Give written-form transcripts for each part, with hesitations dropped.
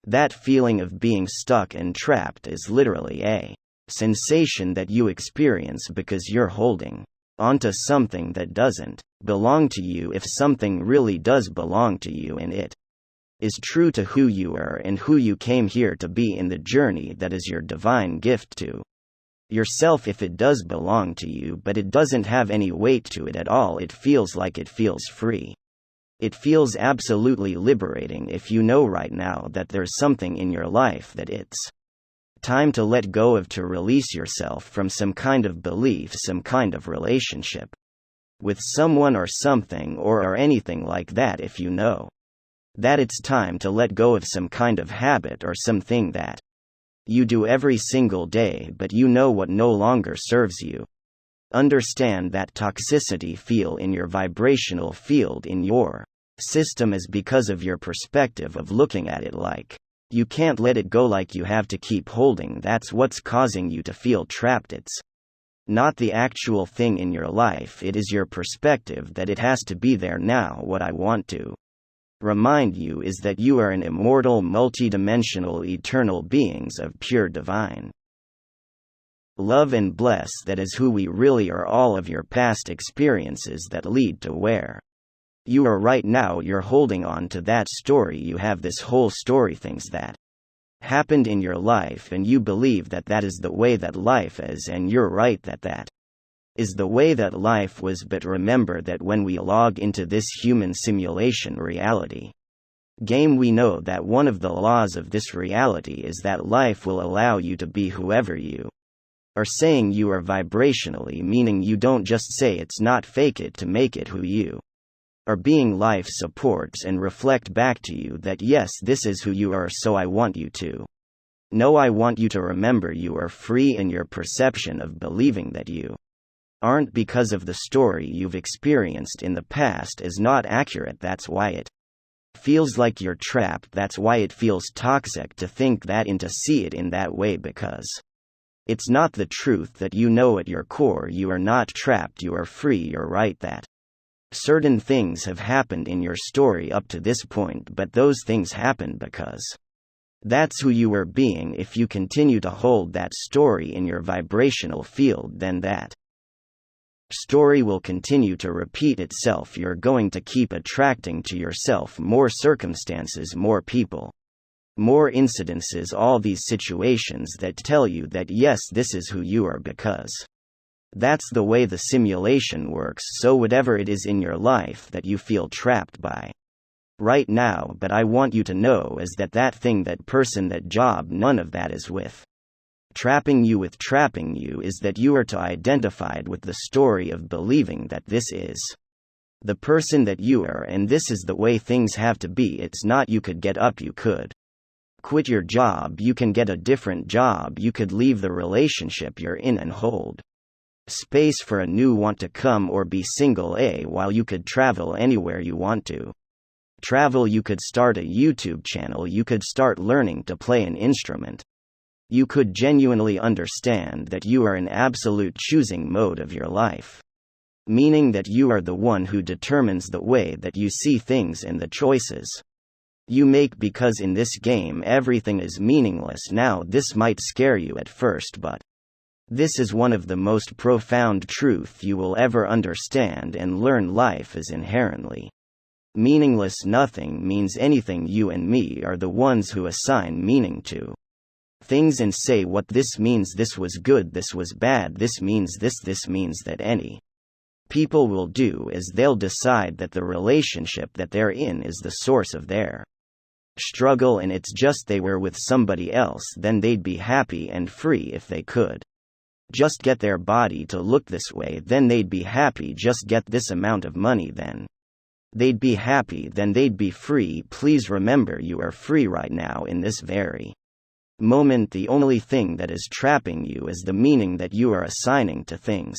That feeling of being stuck and trapped is literally a sensation that you experience because you're holding onto something that doesn't belong to you. If something really does belong to you and it is true to who you are and who you came here to be in the journey that is your divine gift to yourself, if it does belong to you but it doesn't have any weight to it at all, it feels like it feels free. It feels absolutely liberating if you know right now that there's something in your life that it's time to let go of, to release yourself from some kind of belief, some kind of relationship with someone or something or anything like that. If you know that it's time to let go of some kind of habit or something that you do every single day but you know what no longer serves you. Understand that toxicity feel in your vibrational field in your system is because of your perspective of looking at it like you can't let it go, like you have to keep holding. That's what's causing you to feel trapped. It's not the actual thing in your life, it is your perspective that it has to be there now. What I want to remind you is that you are an immortal, multidimensional, eternal beings of pure divine love and bless. That is who we really are. All of your past experiences that lead to where you are right now, you're holding on to that story. You have this whole story, things that happened in your life, and you believe that that is the way that life is, and you're right that that is the way that life was. But remember that when we log into this human simulation reality game, we know that one of the laws of this reality is that life will allow you to be whoever you are saying you are vibrationally, meaning you don't just say it's not, fake it to make it who you are being. Life supports and reflect back to you that yes, this is who you are. So I want you to know, I want you to remember you are free, and your perception of believing that you aren't because of the story you've experienced in the past is not accurate. That's why it feels like you're trapped. That's why it feels toxic to think that and to see it in that way, because it's not the truth. That you know at your core you are not trapped, you are free. You're right that certain things have happened in your story up to this point, but those things happened because that's who you were being. If you continue to hold that story in your vibrational field, then that story will continue to repeat itself. You're going to keep attracting to yourself more circumstances, more people, more incidences, all these situations that tell you that yes, this is who you are, because that's the way the simulation works. So whatever it is in your life that you feel trapped by right now, but I want you to know is that that thing, that person, that job, none of that is with trapping you. With trapping you is that you are to identified with the story of believing that this is the person that you are, and this is the way things have to be. It's not you could get up, you could quit your job, you can get a different job, you could leave the relationship you're in and hold space for a new want to come, or be single while you could travel anywhere you want to travel. You could start a YouTube channel, you could start learning to play an instrument. You could genuinely understand that you are in absolute choosing mode of your life, meaning that you are the one who determines the way that you see things and the choices you make, because in this game everything is meaningless. Now this might scare you at first, but this is one of the most profound truth you will ever understand and learn. Life is inherently meaningless. Nothing means anything. You and me are the ones who assign meaning to things and say what this means. This was good, this was bad, this means this. This means that any people will do is they'll decide that the relationship that they're in is the source of their struggle, and it's just they were with somebody else, then they'd be happy and free if they could just get their body to look this way, then they'd be happy. Just get this amount of money, then they'd be happy, then they'd be free. Please remember you are free right now in this very moment. The only thing that is trapping you is the meaning that you are assigning to things.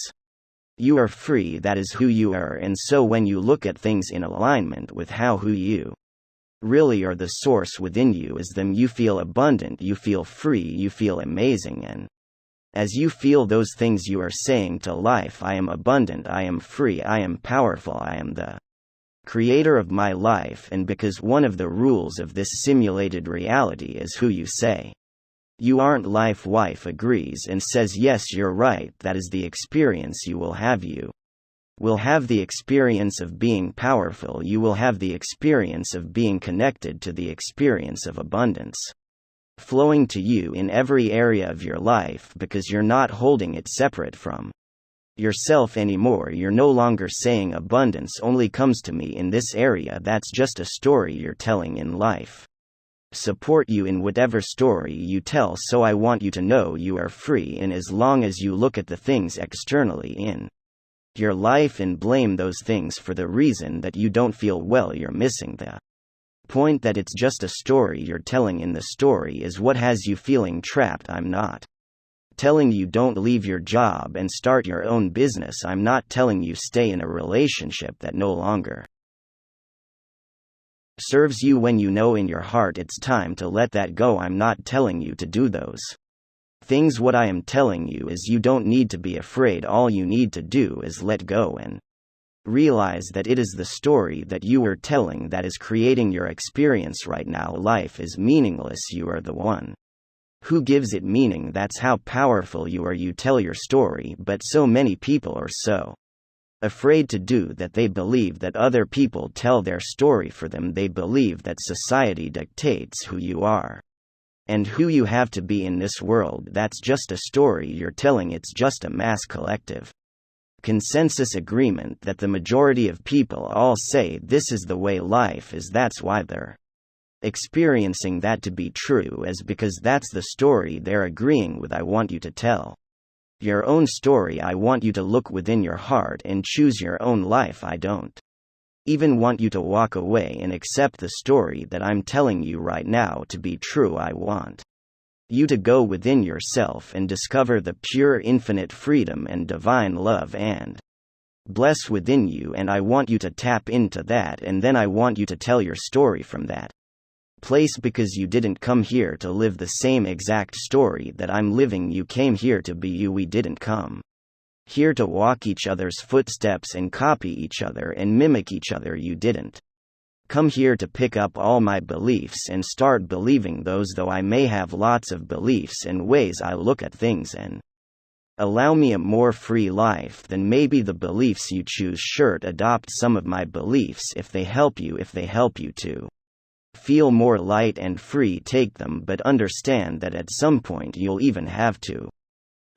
You are free, that is who you are, and so when you look at things in alignment with who you really are, the source within you is them, you feel abundant, you feel free, you feel amazing, and as you feel those things you are saying to life, I am abundant, I am free, I am powerful, I am the creator of my life, and because one of the rules of this simulated reality is who you say you aren't. Wife agrees and says, yes, you're right, that is the experience you will have. You will have the experience of being powerful, you will have the experience of being connected to the experience of abundance flowing to you in every area of your life, because you're not holding it separate from yourself anymore. You're no longer saying abundance only comes to me in this area. That's just a story you're telling in life. Support you in whatever story you tell, so I want you to know you are free, and as long as you look at the things externally in your life and blame those things for the reason that you don't feel well, you're missing the point that it's just a story you're telling, and the story is what has you feeling trapped. I'm not telling you don't leave your job and start your own business. I'm not telling you stay in a relationship that no longer serves you when you know in your heart it's time to let that go. I'm not telling you to do those things. What I am telling you is you don't need to be afraid. All you need to do is let go and realize that it is the story that you are telling that is creating your experience right now. Life is meaningless. You are the one who gives it meaning. That's how powerful you are. You tell your story, but so many people are so afraid to do that. They believe that other people tell their story for them. They believe that society dictates who you are and who you have to be in this world. That's just a story you're telling. It's just a mass collective consensus agreement that the majority of people all say this is the way life is. That's why they're experiencing that to be true, is because that's the story they're agreeing with. I want you to tell your own story. I want you to look within your heart and choose your own life. I don't even want you to walk away and accept the story that I'm telling you right now to be true. I want you to go within yourself and discover the pure infinite freedom and divine love and bless within you, and I want you to tap into that, and then I want you to tell your story from that place, because you didn't come here to live the same exact story that I'm living. You came here to be you. We didn't come here to walk each other's footsteps and copy each other and mimic each other. You didn't come here to pick up all my beliefs and start believing those, though I may have lots of beliefs and ways I look at things, and allow me a more free life than maybe the beliefs you choose. Sure, adopt some of my beliefs if they help you to feel more light and free. Take them, but understand that at some point you'll even have to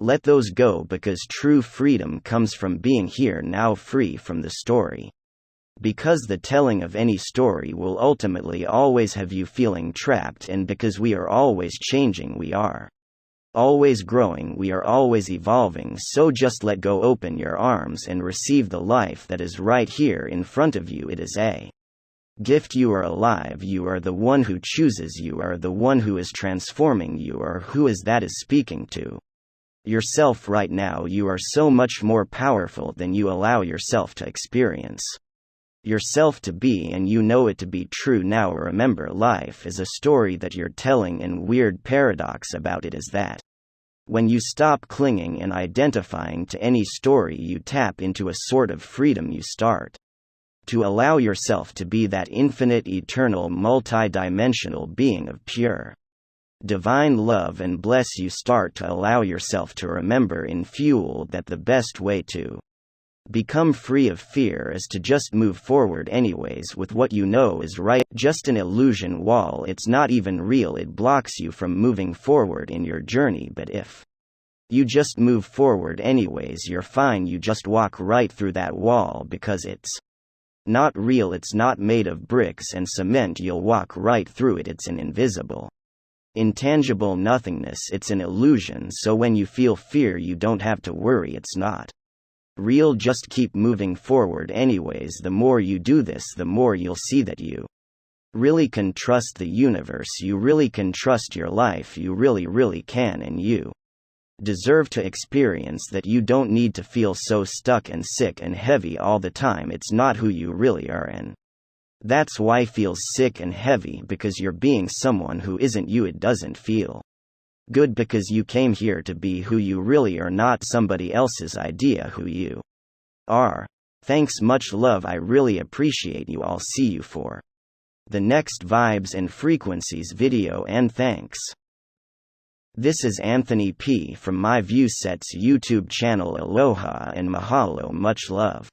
let those go, because true freedom comes from being here now, free from the story. Because the telling of any story will ultimately always have you feeling trapped, and because we are always changing, we are always growing, we are always evolving. So just let go, open your arms, and receive the life that is right here in front of you. It is a gift. You are alive. You are the one who chooses. You are the one who is transforming. You are who is that is speaking to yourself right now. You are so much more powerful than you allow yourself to experience yourself to be, and you know it to be true now. Remember, life is a story that you're telling, and weird paradox about it is that when you stop clinging and identifying to any story, you tap into a sort of freedom. You start to allow yourself to be that infinite, eternal, multi-dimensional being of pure divine love and bless. You start to allow yourself to remember in fuel that the best way to become free of fear is to just move forward anyways with what you know is right. Just an illusion wall. It's not even real. It blocks you from moving forward in your journey. But if you just move forward anyways, you're fine. You just walk right through that wall because it's not real. It's not made of bricks and cement. You'll walk right through it. It's an invisible, intangible nothingness. It's an illusion. So when you feel fear, you don't have to worry. It's not real. Just keep moving forward anyways. The more you do this, the more you'll see that you really can trust the universe. You really can trust your life. You really, really can. And you deserve to experience that. You don't need to feel so stuck and sick and heavy all the time. It's not who you really are, and that's why feels sick and heavy, because you're being someone who isn't you. It doesn't feel good because you came here to be who you really are, not somebody else's idea who you are. Thanks, much love. I really appreciate you. I'll see you for the next Vibes and Frequencies video, and thanks. This is Anthony P. from My Viewsets YouTube channel. Aloha and mahalo, much love.